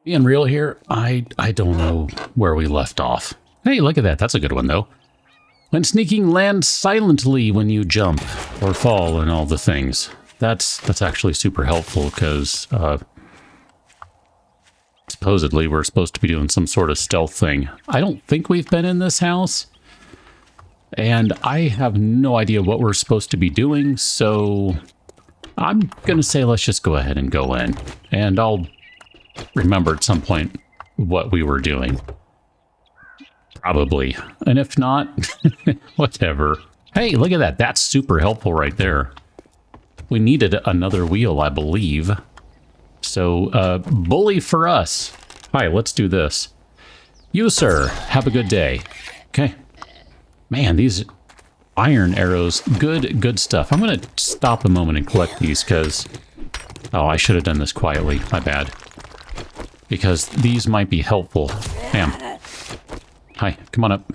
Being real here, I don't know where we left off. Hey, look at that. That's a good one, though. When sneaking, land silently when you jump or fall and all the things. That's actually super helpful because supposedly we're supposed to be doing some sort of stealth thing. I don't think we've been in this house, and I have no idea what we're supposed to be doing, so I'm gonna say let's just go ahead and go in, and I'll remember at some point what we were doing. Probably. And if not, whatever. Hey, look at that. That's super helpful right there. We needed another wheel, I believe. So, bully for us. Hi, let's do this. You, sir, have a good day. Okay. Man, these iron arrows, good stuff. I'm going to stop a moment and collect these because... Oh, I should have done this quietly. My bad. Because these might be helpful. Bam. Hi, come on up.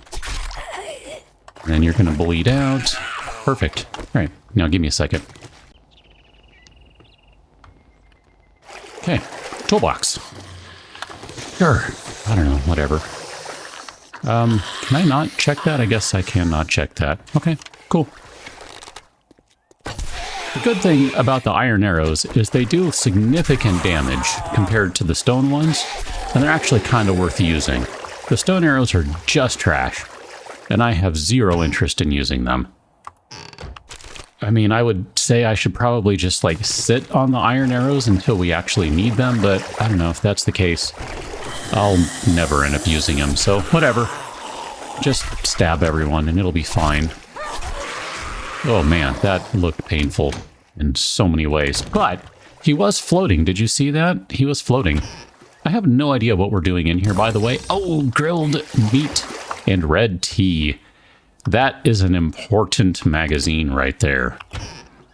And then you're going to bleed out. Perfect. All right, now give me a second. Okay, toolbox. Sure, I don't know, whatever. Can I not check that? I guess I cannot check that. Okay, cool. The good thing about the iron arrows is they do significant damage compared to the stone ones, and they're actually kind of worth using. The stone arrows are just trash, and I have zero interest in using them. I mean, I would say I should probably just, like, sit on the iron arrows until we actually need them, but I don't know if that's the case. I'll never end up using them, so whatever. Just stab everyone, and it'll be fine. Oh man, that looked painful in so many ways. But he was floating. Did you see that? He was floating. I have no idea what we're doing in here, by the way. Oh, grilled meat and red tea. That is an important magazine right there.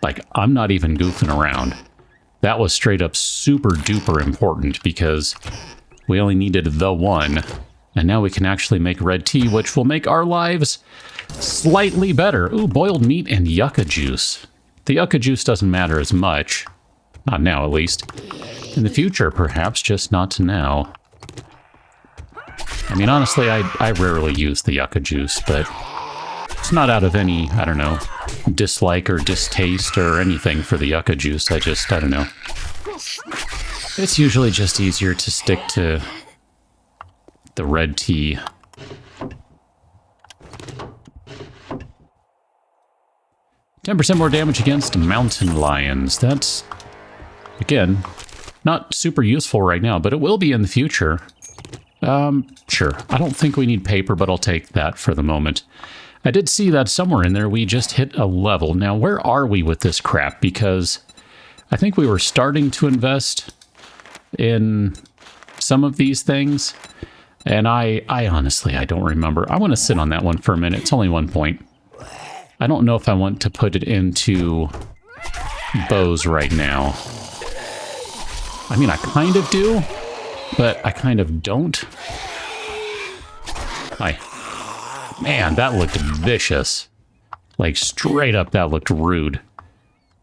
Like, I'm not even goofing around. That was straight up super duper important because we only needed the one. And now we can actually make red tea, which will make our lives slightly better. Ooh, boiled meat and yucca juice. The yucca juice doesn't matter as much. Not now, at least. In the future, perhaps, just not now. I mean, honestly, I rarely use the yucca juice, but it's not out of any, I don't know, dislike or distaste or anything for the yucca juice. I don't know. It's usually just easier to stick to the red tea. %10 more damage against mountain lions. That's, again, not super useful right now, but it will be in the future. Sure. I don't think we need paper, but I'll take that for the moment. I did see that somewhere in there we just hit a level. Now, where are we with this crap? Because I think we were starting to invest in some of these things, and I honestly, I don't remember. I want to sit on that one for a minute. It's only 1 point. I don't know if I want to put it into bows right now. I mean, I kind of do, but I kind of don't. Hi. Man, that looked vicious. Like, straight up, that looked rude.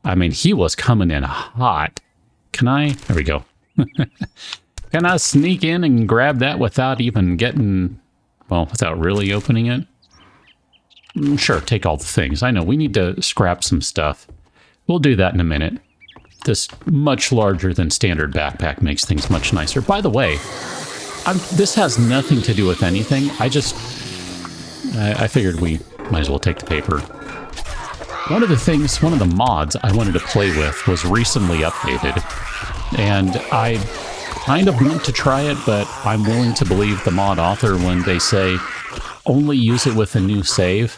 I mean, he was coming in hot. Can I? There we go. Can I sneak in and grab that without even getting... Well, without really opening it? Sure, take all the things. I know, we need to scrap some stuff. We'll do that in a minute. This much larger than standard backpack makes things much nicer. By the way, this has nothing to do with anything. I figured we might as well take the paper. One of the mods I wanted to play with was recently updated. And I kind of want to try it, but I'm willing to believe the mod author when they say only use it with a new save.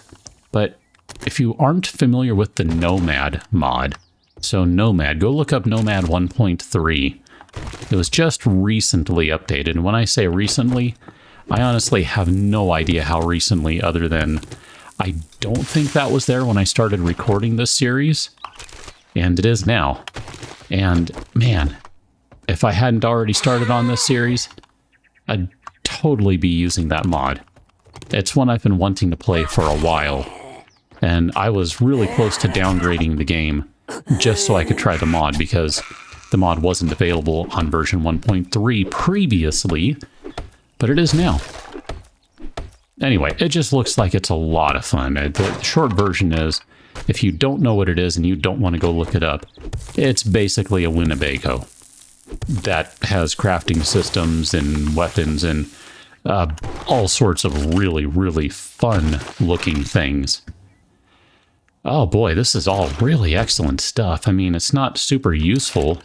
But if you aren't familiar with the Nomad mod, so Nomad, go look up Nomad 1.3. It was just recently updated. And when I say recently, I honestly have no idea how recently, other than I don't think that was there when I started recording this series. And it is now. And man, if I hadn't already started on this series, I'd totally be using that mod. It's one I've been wanting to play for a while. And I was really close to downgrading the game just so I could try the mod, because The mod wasn't available on version 1.3 previously, but it is now. Anyway, it just looks like it's a lot of fun. The short version is, if you don't know what it is and you don't want to go look it up, it's basically a Winnebago that has crafting systems and weapons and all sorts of really, really fun looking things. Oh boy, this is all really excellent stuff. I mean, it's not super useful.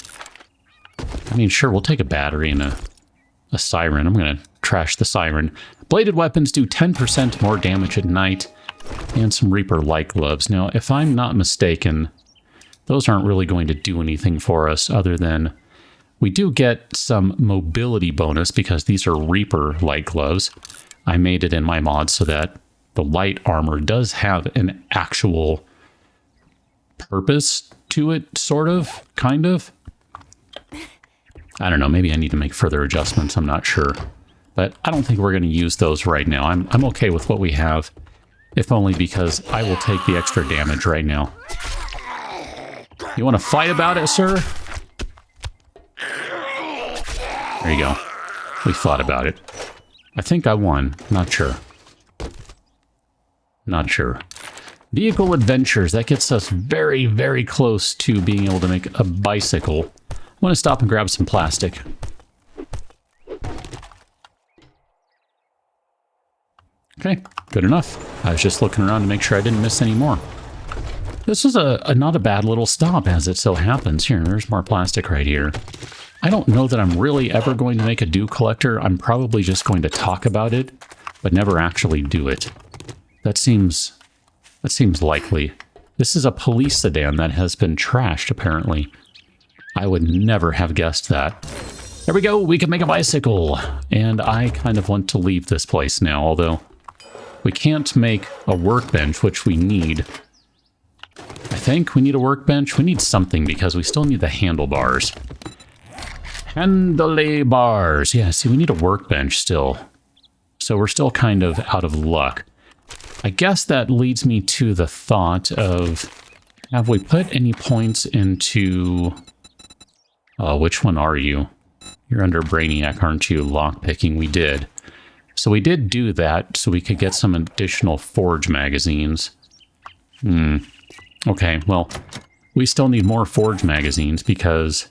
I mean, sure, we'll take a battery and a siren. I'm going to trash the siren. Bladed weapons do 10% more damage at night, and some Reaper light gloves. Now, if I'm not mistaken, those aren't really going to do anything for us other than we do get some mobility bonus because these are Reaper light gloves. I made it in my mod so that the light armor does have an actual purpose to it, sort of, kind of. I don't know, maybe I need to make further adjustments, I'm not sure. But I don't think we're going to use those right now. I'm okay with what we have, if only because I will take the extra damage right now. You want to fight about it, sir? There you go. We fought about it. I think I won. Not sure. Not sure. Vehicle adventures. That gets us very, very close to being able to make a bicycle. I want to stop and grab some plastic. Okay, good enough. I was just looking around to make sure I didn't miss any more. This was not a bad little stop, as it so happens. Here, there's more plastic right here. I don't know that I'm really ever going to make a dew collector. I'm probably just going to talk about it, but never actually do it. That seems likely. This is a police sedan that has been trashed, apparently. I would never have guessed that. There we go, we can make a bicycle. And I kind of want to leave this place now, although we can't make a workbench, which we need. I think we need a workbench. We need something because we still need the handlebars. Handlebars. Yeah, see, we need a workbench still. So we're still kind of out of luck. I guess that leads me to the thought of, have we put any points into... which one are you? You're under Brainiac, aren't you? Lockpicking, we did. So we did do that so we could get some additional Forge magazines. Okay, well, we still need more Forge magazines because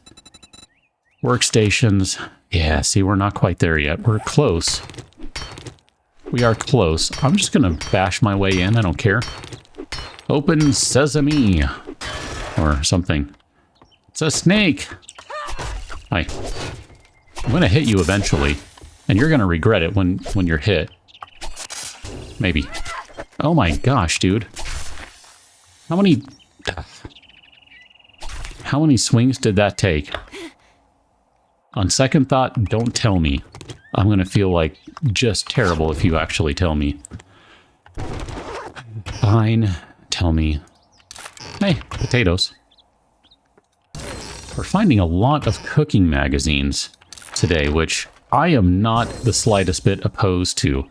workstations... Yeah, see, we're not quite there yet. We're close. We are close. I'm just going to bash my way in. I don't care. Open sesame. Or something. It's a snake. Hi. I'm going to hit you eventually. And you're going to regret it when you're hit. Maybe. Oh my gosh, dude. How many swings did that take? On second thought, don't tell me. I'm going to feel like just terrible if you actually tell me. Fine. Tell me. Hey, potatoes. We're finding a lot of cooking magazines today, which I am not the slightest bit opposed to.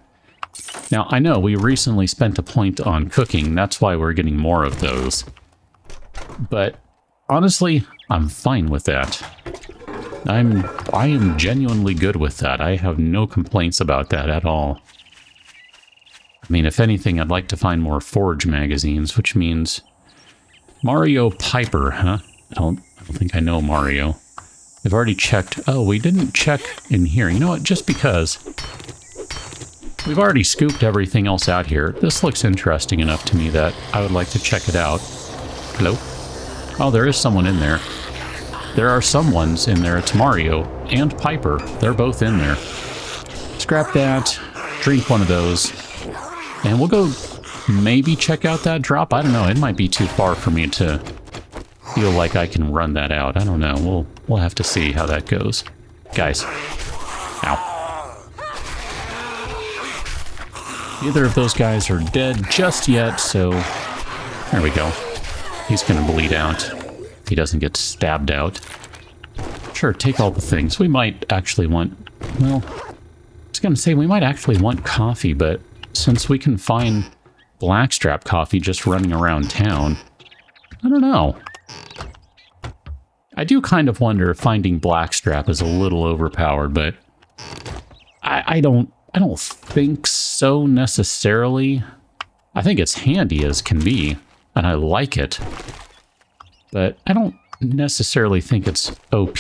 Now, I know we recently spent a point on cooking. That's why we're getting more of those. But honestly, I'm fine with that. I am genuinely good with that. I have no complaints about that at all. I mean, if anything, I'd like to find more Forge magazines, which means Mario Piper, huh? I don't think I know Mario. I've already checked. Oh, we didn't check in here. You know what? Just because we've already scooped everything else out here. This looks interesting enough to me that I would like to check it out. Hello? Oh, there is someone in there. There are some ones in there. It's Mario and Piper. They're both in there. Scrap that. Drink one of those. And we'll go maybe check out that drop. I don't know. It might be too far for me to feel like I can run that out. I don't know. We'll have to see how that goes. Guys. Ow. Neither of those guys are dead just yet, so there we go. He's going to bleed out. He doesn't get stabbed out. Sure, take all the things. We might actually want... Well, I was going to say we might actually want coffee, but since we can find blackstrap coffee just running around town, I don't know. I do kind of wonder if finding Blackstrap is a little overpowered, but I don't think so necessarily. I think it's handy as can be, and I like it, but I don't necessarily think it's OP.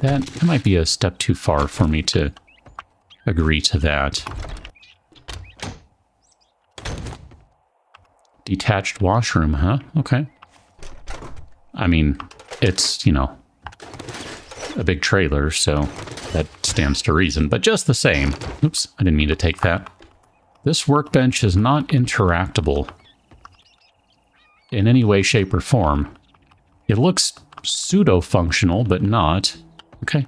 That might be a step too far for me to agree to that. Detached washroom, huh? Okay. I mean, it's, you know, a big trailer, so that stands to reason. But just the same... Oops, I didn't mean to take that. This workbench is not interactable in any way, shape, or form. It looks pseudo-functional, but not. Okay.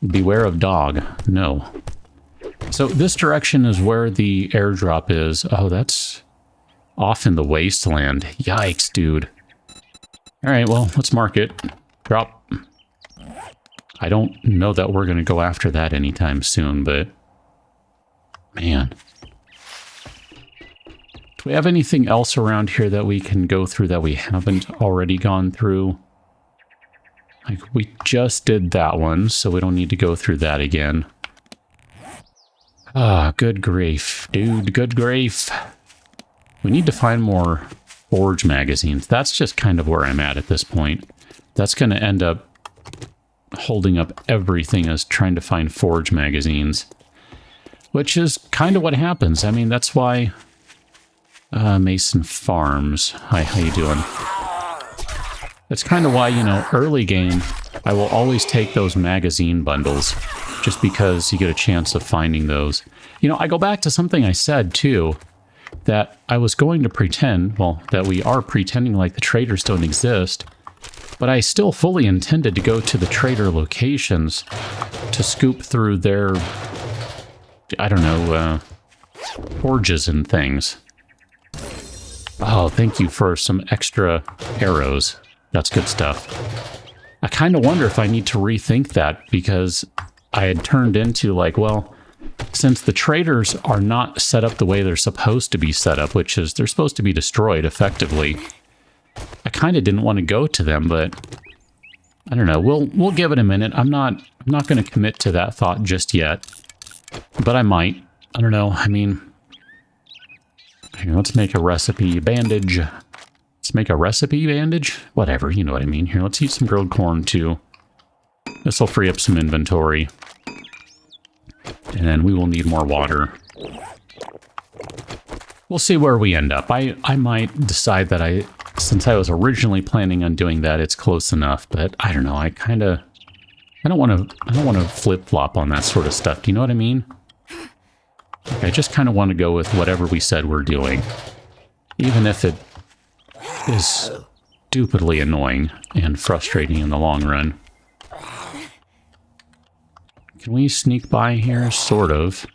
Beware of dog. No. So this direction is where the airdrop is. Oh, that's off in the wasteland. Yikes, dude. All right, well, let's mark it. Drop. I don't know that we're going to go after that anytime soon, but... Man. Do we have anything else around here that we can go through that we haven't already gone through? Like, we just did that one, so we don't need to go through that again. Ah, good grief, dude, good grief. We need to find more Forge magazines. That's just kind of where I'm at this point. That's going to end up holding up everything as trying to find Forge magazines. Which is kind of what happens. I mean, that's why... Mason Farms. Hi, how you doing? That's kind of why, you know, early game, I will always take those magazine bundles, just because you get a chance of finding those. You know, I go back to something I said, too, that I was going to pretend, well, that we are pretending like the traders don't exist, but I still fully intended to go to the trader locations to scoop through their, I don't know, forges and things. Oh, thank you for some extra arrows. That's good stuff. I kind of wonder if I need to rethink that, because I had turned into like, well, since the traders are not set up the way they're supposed to be set up, which is they're supposed to be destroyed effectively, I kind of didn't want to go to them, but I don't know. We'll give it a minute. I'm not going to commit to that thought just yet, but I might. I don't know. I mean, here, let's make a recipe bandage. Let's make a recipe bandage? Whatever, you know what I mean. Here, let's eat some grilled corn, too. This will free up some inventory. And then we will need more water. We'll see where we end up. I might decide that since I was originally planning on doing that, it's close enough. But I don't know, I don't want to flip-flop on that sort of stuff. Do you know what I mean? Like, I just kind of want to go with whatever we said we're doing. Even if it is stupidly annoying and frustrating in the long run. Can we sneak by here? Sort of.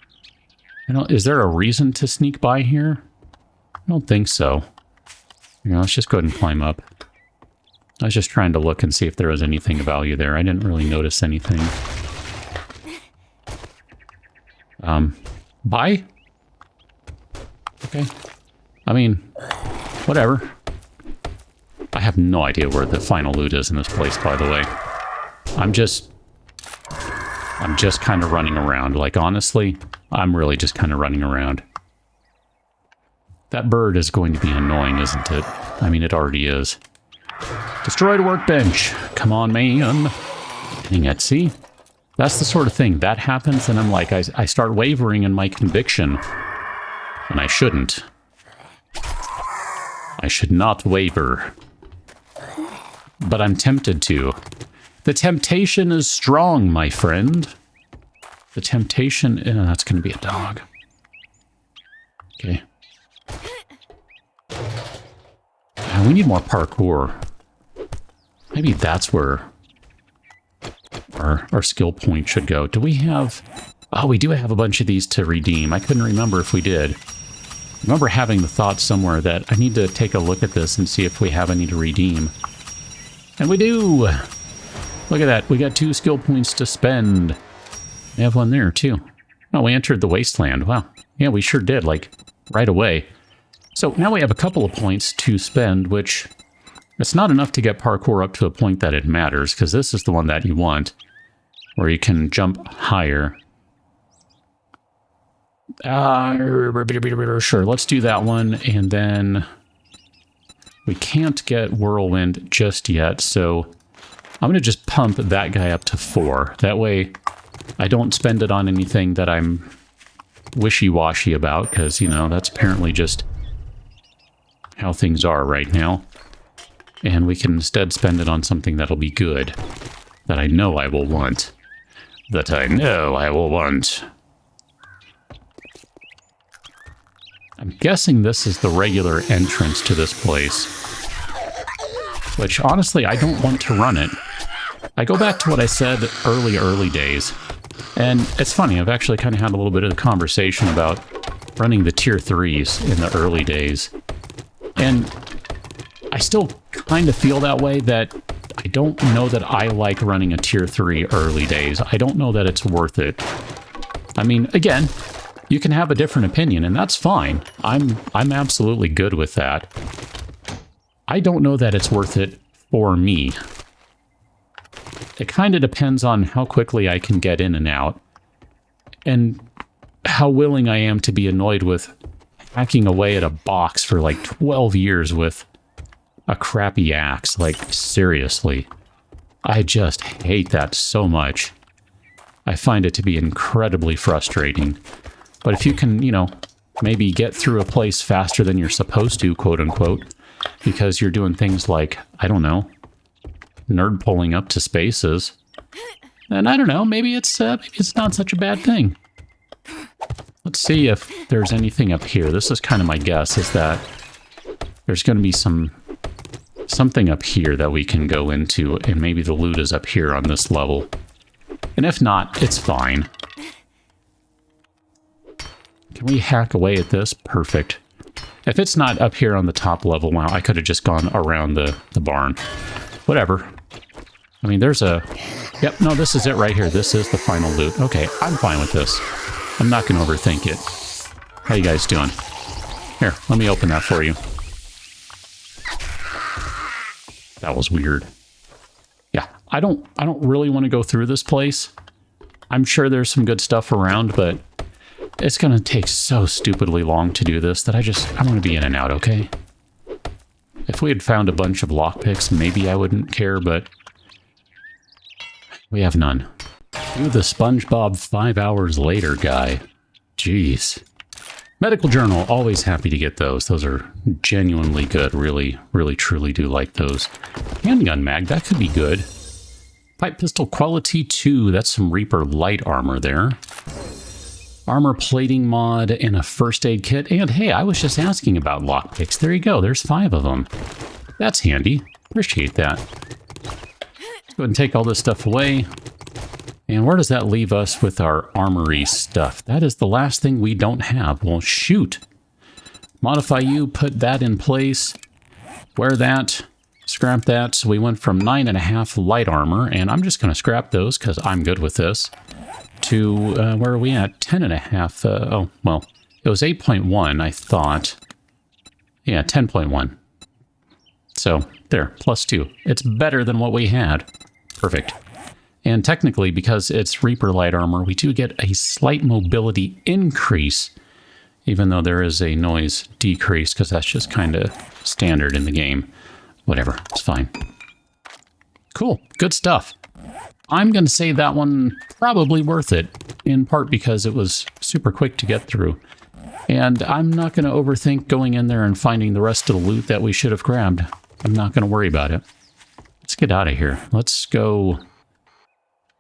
Is there a reason to sneak by here? I don't think so. Let's just go ahead and climb up. I was just trying to look and see if there was anything of value there. I didn't really notice anything. Buy? Okay. I mean, whatever. I have no idea where the final loot is in this place, by the way. I'm just kind of running around. Like, honestly, I'm really just kind of running around. That bird is going to be annoying, isn't it? I mean, it already is. Destroyed workbench. Come on, man. Dang it, see? That's the sort of thing. That happens, and I'm like, I start wavering in my conviction. And I shouldn't. I should not waver. But I'm tempted to. The temptation is strong, my friend. The temptation... that's going to be a dog. Okay. We need more parkour. Maybe that's where our skill point should go. Do we have... Oh, we do have a bunch of these to redeem. I couldn't remember if we did. I remember having the thought somewhere that I need to take a look at this and see if we have any to redeem. And we do! Look at that. We got 2 skill points to spend. We have one there, too. Oh, we entered the wasteland. Wow. Yeah, we sure did, like, right away. So now we have a couple of points to spend, which It's not enough to get parkour up to a point that it matters, because this is the one that you want, where you can jump higher. Sure, let's do that one, and then we can't get Whirlwind just yet, so I'm going to just pump that guy up to 4. That way I don't spend it on anything that I'm wishy-washy about, because, you know, that's apparently just how things are right now. And we can instead spend it on something that'll be good, that I know I will want. That I know I will want. I'm guessing this is the regular entrance to this place. Which, honestly, I don't want to run it. I go back to what I said early days. And it's funny, I've actually kind of had a little bit of a conversation about running the tier 3s in the early days. And I still kind of feel that way, that I don't know that I like running a tier 3 early days. I don't know that it's worth it. I mean, again, you can have a different opinion, and that's fine. I'm absolutely good with that. I don't know that it's worth it for me. It kind of depends on how quickly I can get in and out, and how willing I am to be annoyed with hacking away at a box for like 12 years with a crappy axe. Like, seriously. I just hate that so much. I find it to be incredibly frustrating. But if you can, you know, maybe get through a place faster than you're supposed to, quote unquote, because you're doing things like, I don't know, nerd pulling up to spaces, then I don't know, maybe it's not such a bad thing. Let's see if there's anything up here. This is kind of my guess, is that there's going to be something up here that we can go into, and maybe the loot is up here on this level. And if not, it's fine. Can we hack away at this? Perfect. If it's not up here on the top level, wow, I could have just gone around the barn. Whatever. I mean, there's a... Yep, no, this is it right here. This is the final loot. Okay, I'm fine with this. I'm not going to overthink it. How you guys doing? Here, let me open that for you. That was weird. Yeah, I don't really want to go through this place. I'm sure there's some good stuff around, but it's going to take so stupidly long to do this that I want to be in and out, okay? If we had found a bunch of lockpicks, maybe I wouldn't care, but we have none. Do the SpongeBob 5 hours later guy. Jeez. Medical journal, always happy to get those. Those are genuinely good. Really, really, truly do like those. Handgun mag, that could be good. Pipe pistol quality 2. That's some Reaper light armor there. Armor plating mod and a first aid kit. And hey, I was just asking about lockpicks. There you go. There's 5 of them. That's handy. Appreciate that. Let's go ahead and take all this stuff away. And where does that leave us with our armory stuff? That is the last thing we don't have. Well, shoot. Modify you, put that in place. Wear that. Scrap that. So we went from 9.5 light armor, and I'm just going to scrap those because I'm good with this, to, where are we at? 10.5. Oh, well, it was 8.1, I thought. Yeah, 10.1. So, there, +2. It's better than what we had. Perfect. And technically, because it's Reaper light armor, we do get a slight mobility increase, even though there is a noise decrease, because that's just kind of standard in the game. Whatever, it's fine. Cool, good stuff. I'm going to say that one probably worth it, in part because it was super quick to get through. And I'm not going to overthink going in there and finding the rest of the loot that we should have grabbed. I'm not going to worry about it. Let's get out of here. Let's go...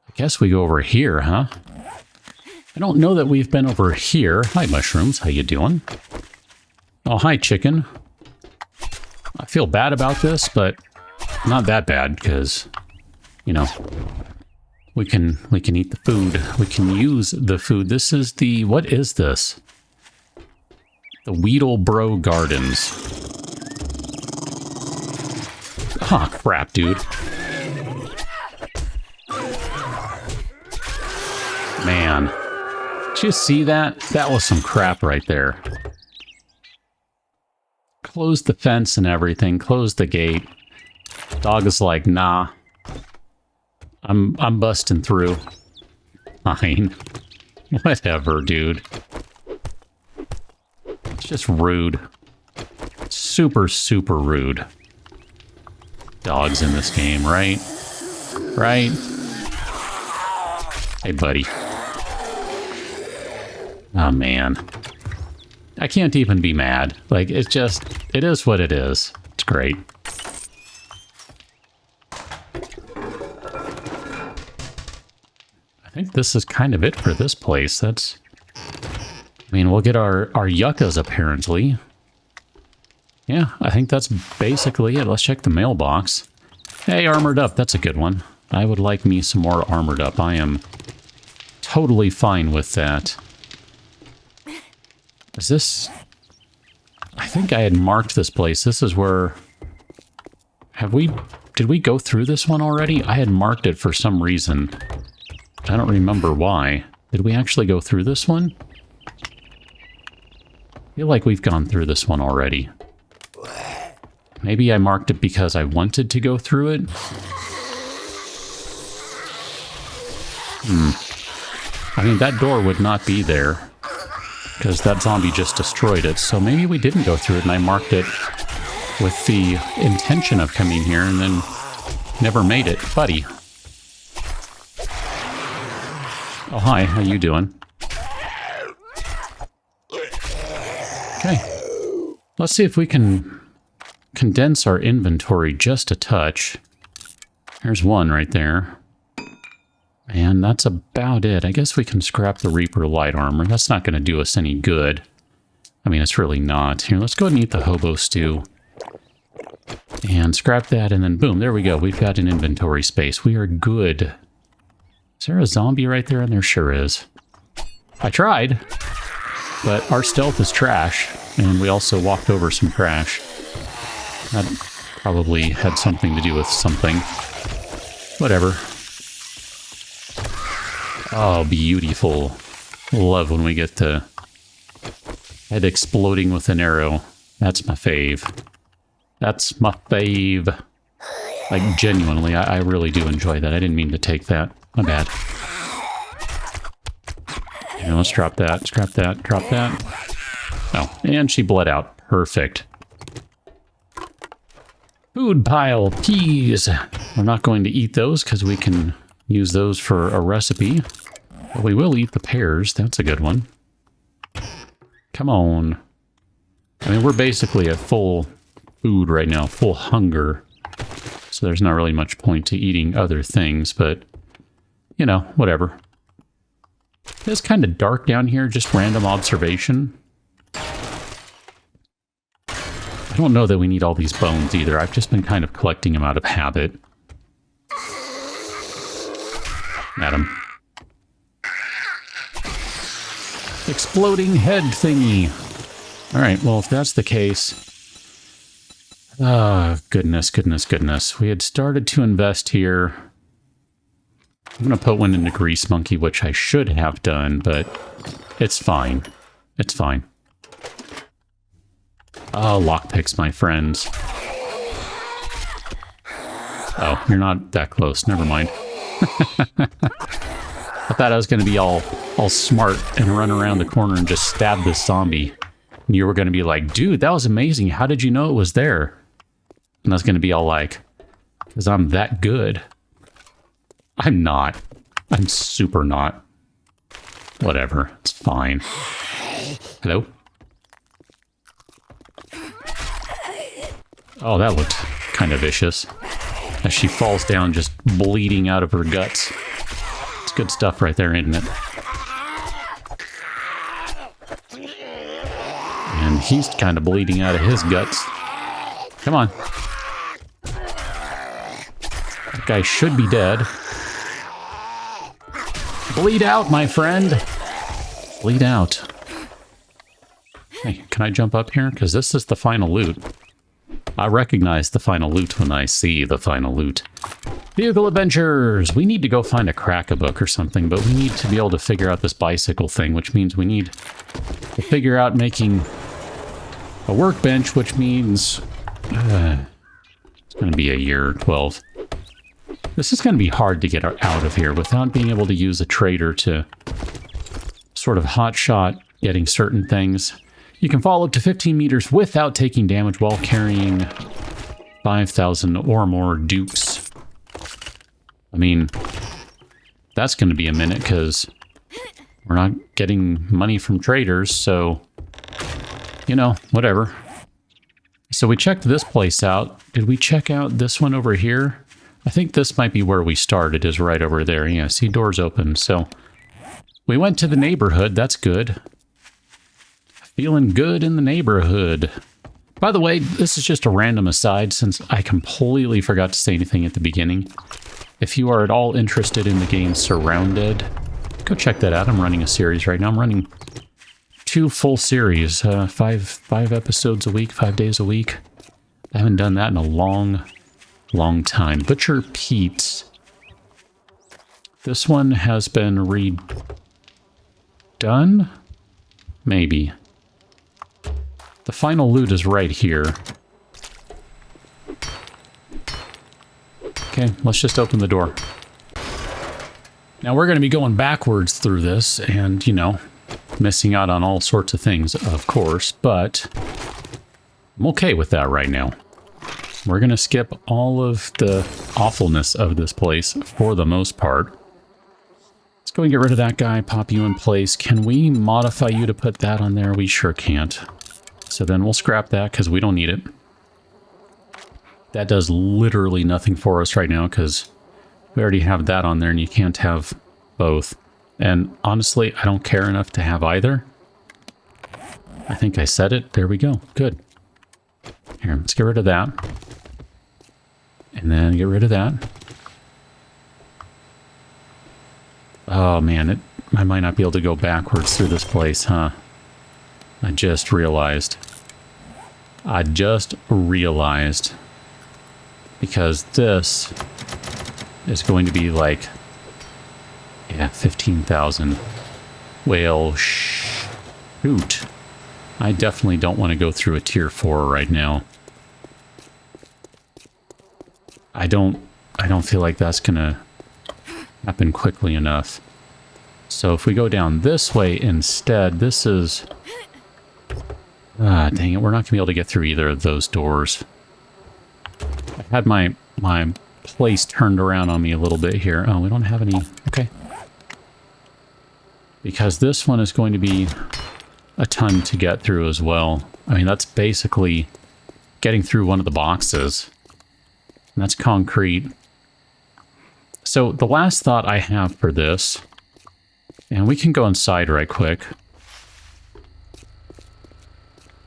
I guess we go over here, huh? I don't know that we've been over here. Hi, mushrooms. How you doing? Oh, hi, chicken. I feel bad about this, but not that bad, because, you know, we can eat the food. We can use the food. This is the... What is this? The Weedlebro Gardens. Ah, crap, dude. Man, did you see that? That was some crap right there. Close the fence and everything, close the gate. Dog is like, nah. I'm busting through. Fine. Whatever, dude. It's just rude. Super, super rude. Dogs in this game, right? Right? Hey, buddy. Oh, man. I can't even be mad. Like, it's just, it is what it is. It's great. I think this is kind of it for this place. That's... I mean, we'll get our yuccas, apparently. Yeah, I think that's basically it. Let's check the mailbox. Hey, armored up. That's a good one. I would like me some more armored up. I am totally fine with that. Is this... I think I had marked this place. This is where... Have we... Did we go through this one already? I had marked it for some reason. I don't remember why. Did we actually go through this one? I feel like we've gone through this one already. Maybe I marked it because I wanted to go through it? I mean, that door would not be there, because that zombie just destroyed it. So maybe we didn't go through it, and I marked it with the intention of coming here, and then never made it. Buddy. Oh, hi. How you doing? Okay. Let's see if we can condense our inventory just a touch. There's one right there. And that's about it. I guess we can scrap the Reaper light armor. That's not going to do us any good. I mean, it's really not. Here, let's go ahead and eat the hobo stew. And scrap that, and then boom, there we go. We've got an inventory space. We are good. Is there a zombie right there? And there sure is. I tried, but our stealth is trash, and we also walked over some trash. That probably had something to do with something. Whatever. Oh, beautiful. Love when we get to head exploding with an arrow. That's my fave. That's my fave. Like, genuinely, I really do enjoy that. I didn't mean to take that. My bad. Yeah, let's drop that. Scrap that. Drop that. Oh, and she bled out. Perfect. Food pile. Peas. We're not going to eat those because we can use those for a recipe. But we will eat the pears. That's a good one. Come on. I mean, we're basically at full food right now. Full hunger. So there's not really much point to eating other things, but... You know, whatever. It's kind of dark down here, just random observation. I don't know that we need all these bones either. I've just been kind of collecting them out of habit. Madam. Exploding head thingy. Alright, well, if that's the case... Ah, goodness, goodness, goodness. We had started to invest here... I'm going to put one into Grease Monkey, which I should have done, but it's fine. It's fine. Oh, lockpicks, my friends. Oh, you're not that close. Never mind. I thought I was going to be all smart and run around the corner and just stab this zombie. And you were going to be like, dude, that was amazing. How did you know it was there? And I was going to be all like, because I'm that good. I'm not. I'm super not. Whatever. It's fine. Hello? Oh, that looked kind of vicious. As she falls down, just bleeding out of her guts. It's good stuff right there, isn't it? And he's kind of bleeding out of his guts. Come on. That guy should be dead. Bleed out, my friend. Bleed out. Hey, can I jump up here? Because this is the final loot. I recognize the final loot when I see the final loot. Vehicle adventures! We need to go find a crack-a-book or something, but we need to be able to figure out this bicycle thing, which means we need to figure out making a workbench, which means... it's going to be a year or 12. This is going to be hard to get out of here without being able to use a trader to sort of hotshot getting certain things. You can fall up to 15 meters without taking damage while carrying 5,000 or more dukes. I mean, that's going to be a minute because we're not getting money from traders, so, you know, whatever. So we checked this place out. Did we check out this one over here? I think this might be where we started, is right over there. Yeah, see, doors open. So we went to the neighborhood. That's good. Feeling good in the neighborhood. By the way, this is just a random aside since I completely forgot to say anything at the beginning. If you are at all interested in the game Surrounded, go check that out. I'm running a series right now. I'm running 2 full series, five episodes a week, 5 days a week. I haven't done that in a long time. Butcher Pete's. This one has been redone? Maybe. The final loot is right here. Okay, let's just open the door. Now we're going to be going backwards through this and, you know, missing out on all sorts of things, of course, but I'm okay with that right now. We're going to skip all of the awfulness of this place for the most part. Let's go and get rid of that guy, pop you in place. Can we modify you to put that on there? We sure can't. So then we'll scrap that because we don't need it. That does literally nothing for us right now because we already have that on there and you can't have both. And honestly, I don't care enough to have either. I think I said it. There we go. Good. Here, let's get rid of that. And then get rid of that. Oh man, I might not be able to go backwards through this place, huh? I just realized. Because this is going to be like, yeah, 15,000. Well, shoot. I definitely don't want to go through a tier 4 right now. I don't feel like that's gonna happen quickly enough. So if we go down this way instead, this is... dang it, we're not gonna be able to get through either of those doors. I had my place turned around on me a little bit here. Oh, we don't have any... Okay. Because this one is going to be a ton to get through as well. I mean, that's basically getting through one of the boxes. And that's concrete. So the last thought I have for this, and we can go inside right quick.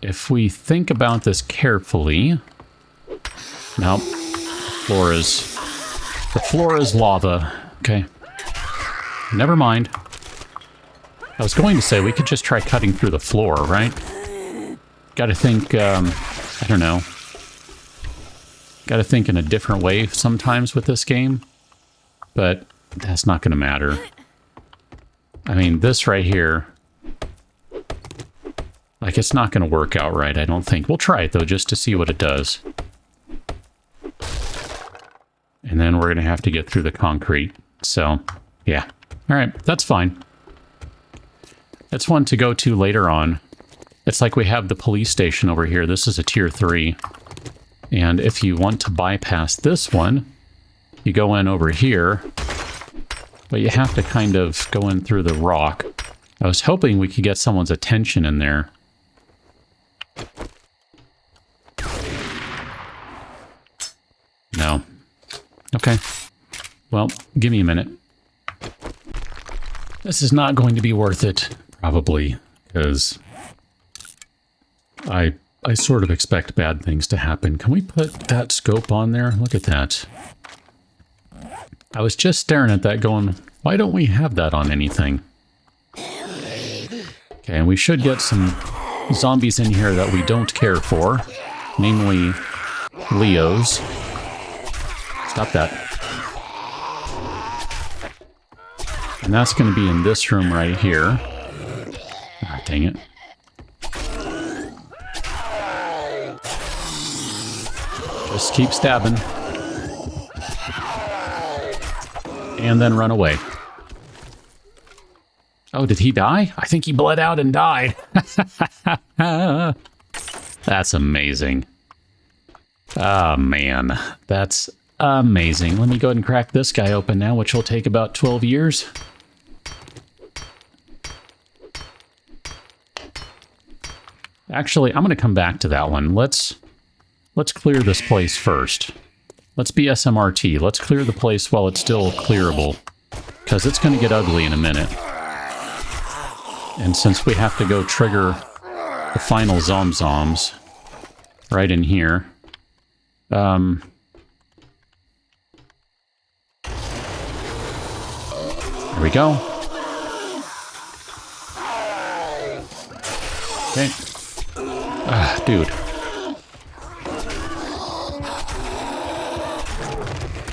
If we think about this carefully... Nope. The floor is lava. Okay. Never mind. I was going to say we could just try cutting through the floor, right? Gotta think, I don't know. Gotta think in a different way sometimes with this game. But that's not gonna matter. I mean, this right here... Like, it's not gonna work out right, I don't think. We'll try it, though, just to see what it does. And then we're going to have to get through the concrete. So, yeah. All right, that's fine. That's one to go to later on. It's like we have the police station over here. This is a tier 3. And if you want to bypass this one, you go in over here. But you have to kind of go in through the rock. I was hoping we could get someone's attention in there. No. Okay. Well, give me a minute. This is not going to be worth it, probably, because I sort of expect bad things to happen. Can we put that scope on there? Look at that. I was just staring at that going, why don't we have that on anything? Okay, and we should get some zombies in here that we don't care for, namely Leos. Stop that. And that's going to be in this room right here. Ah, dang it. Just keep stabbing. And then run away. Oh, did he die? I think he bled out and died. That's amazing. Oh, man. That's amazing. Let me go ahead and crack this guy open now, which will take about 12 years. Actually, I'm going to come back to that one. Let's clear this place first. Let's be SMRT. Let's clear the place while it's still clearable, because it's going to get ugly in a minute. And since we have to go trigger the final Zomzoms right in here, there we go. Okay. Dude.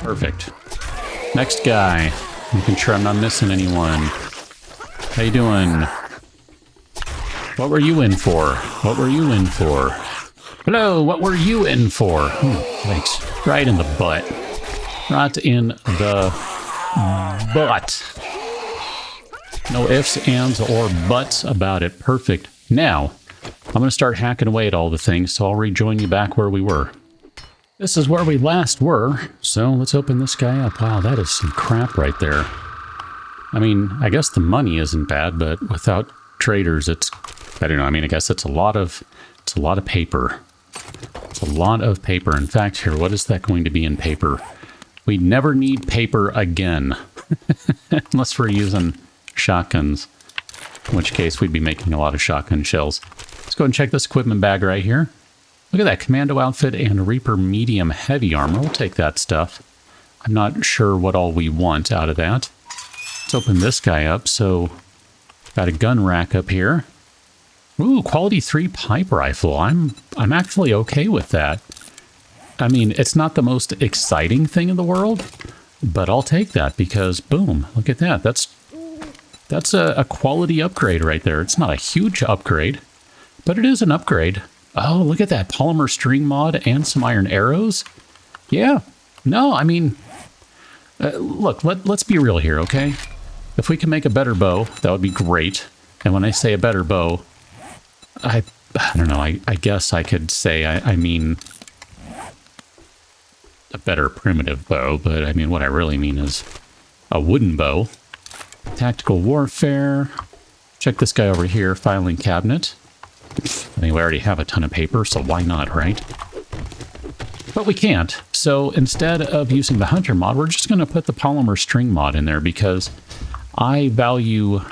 Perfect. Next guy. Making sure I'm not missing anyone. How you doing? What were you in for? What were you in for? Hello, what were you in for? Thanks. Right in the butt. Right in the butt. No ifs, ands, or buts about it. Perfect. Now, I'm going to start hacking away at all the things, so I'll rejoin you back where we were. This is where we last were, so let's open this guy up. Wow, that is some crap right there. I mean, I guess the money isn't bad, but without traders, it's, I don't know, I mean, I guess it's a lot of paper. It's a lot of paper. In fact, here, what is that going to be in paper? We never need paper again. Unless we're using shotguns. In which case, we'd be making a lot of shotgun shells. Let's go and check this equipment bag right here. Look at that, commando outfit and Reaper medium heavy armor. We'll take that stuff. I'm not sure what all we want out of that. Let's open this guy up. So, got a gun rack up here. Ooh, quality 3 pipe rifle. I'm actually okay with that. I mean, it's not the most exciting thing in the world, but I'll take that because, boom, look at that. That's a quality upgrade right there. It's not a huge upgrade, but it is an upgrade. Oh, look at that. Polymer string mod and some iron arrows. Yeah. No, I mean, look, let's be real here, okay? If we can make a better bow, that would be great. And when I say a better bow, I don't know, I guess I could say I mean a better primitive bow, but I mean what I really mean is a wooden bow. Tactical warfare. Check this guy over here, filing cabinet. I mean, we already have a ton of paper, so why not, right? But we can't. So instead of using the hunter mod, we're just going to put the polymer string mod in there because I value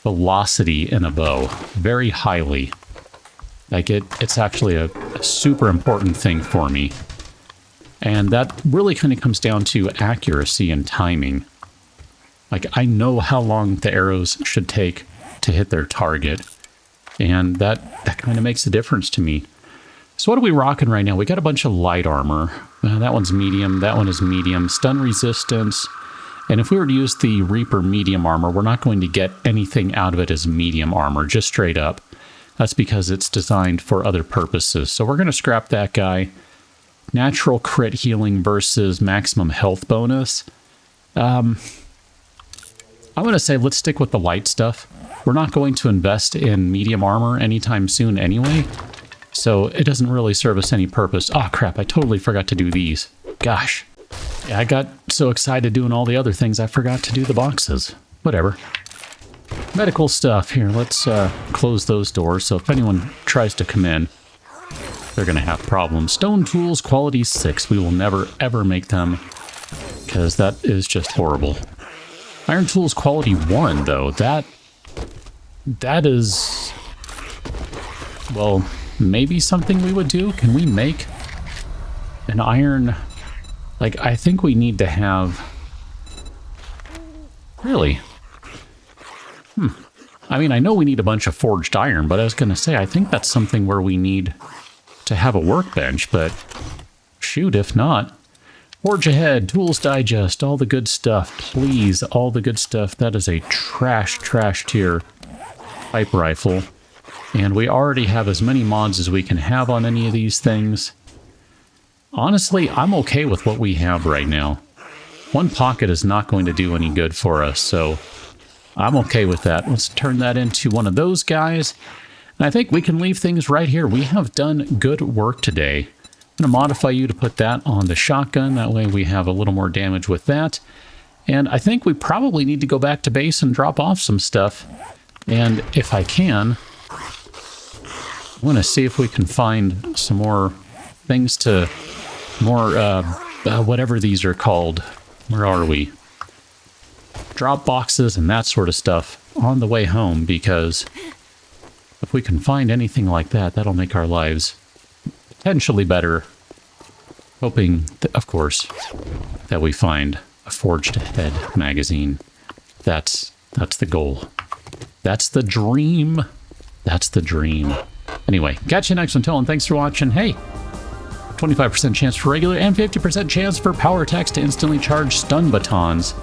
velocity in a bow very highly. Like it's actually a super important thing for me. And that really kind of comes down to accuracy and timing. Like I know how long the arrows should take to hit their target. And that kind of makes a difference to me. So what are we rocking right now? We got a bunch of light armor. That one's medium. That one is medium. Stun resistance. And if we were to use the Reaper medium armor, we're not going to get anything out of it as medium armor, just straight up. That's because it's designed for other purposes. So we're going to scrap that guy. Natural crit healing versus maximum health bonus. I'm going to say let's stick with the light stuff. We're not going to invest in medium armor anytime soon anyway. So it doesn't really serve us any purpose. Oh crap, I totally forgot to do these. Gosh. Yeah, I got so excited doing all the other things, I forgot to do the boxes. Whatever. Medical stuff. Here, let's close those doors, so if anyone tries to come in, they're going to have problems. Stone tools, quality 6. We will never, ever make them, because that is just horrible. Iron tools, quality 1, though. That is, well, maybe something we would do. Can we make an iron... Like, I think we need to have... Really? I mean, I know we need a bunch of forged iron, but I was going to say, I think that's something where we need to have a workbench, but shoot, if not. Forge ahead, tools digest, all the good stuff. Please, all the good stuff. That is a trash tier pipe rifle. And we already have as many mods as we can have on any of these things. honestly, I'm okay with what we have right now. One pocket is not going to do any good for us, so I'm okay with that. Let's turn that into one of those guys. And I think we can leave things right here. We have done good work today. I'm going to modify you to put that on the shotgun. That way we have a little more damage with that. And I think we probably need to go back to base and drop off some stuff. And if I can, I want to see if we can find some more things to... whatever these are called. Where are we? Drop boxes and that sort of stuff on the way home, because if we can find anything like that, that'll make our lives potentially better. Hoping, of course, that we find a Forged Ahead magazine. That's the goal. That's the dream. That's the dream. Anyway, catch you next one, Talon. Thanks for watching. Hey, 25% chance for regular and 50% chance for power attacks to instantly charge stun batons.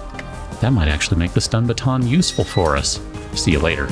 That might actually make the stun baton useful for us. See you later.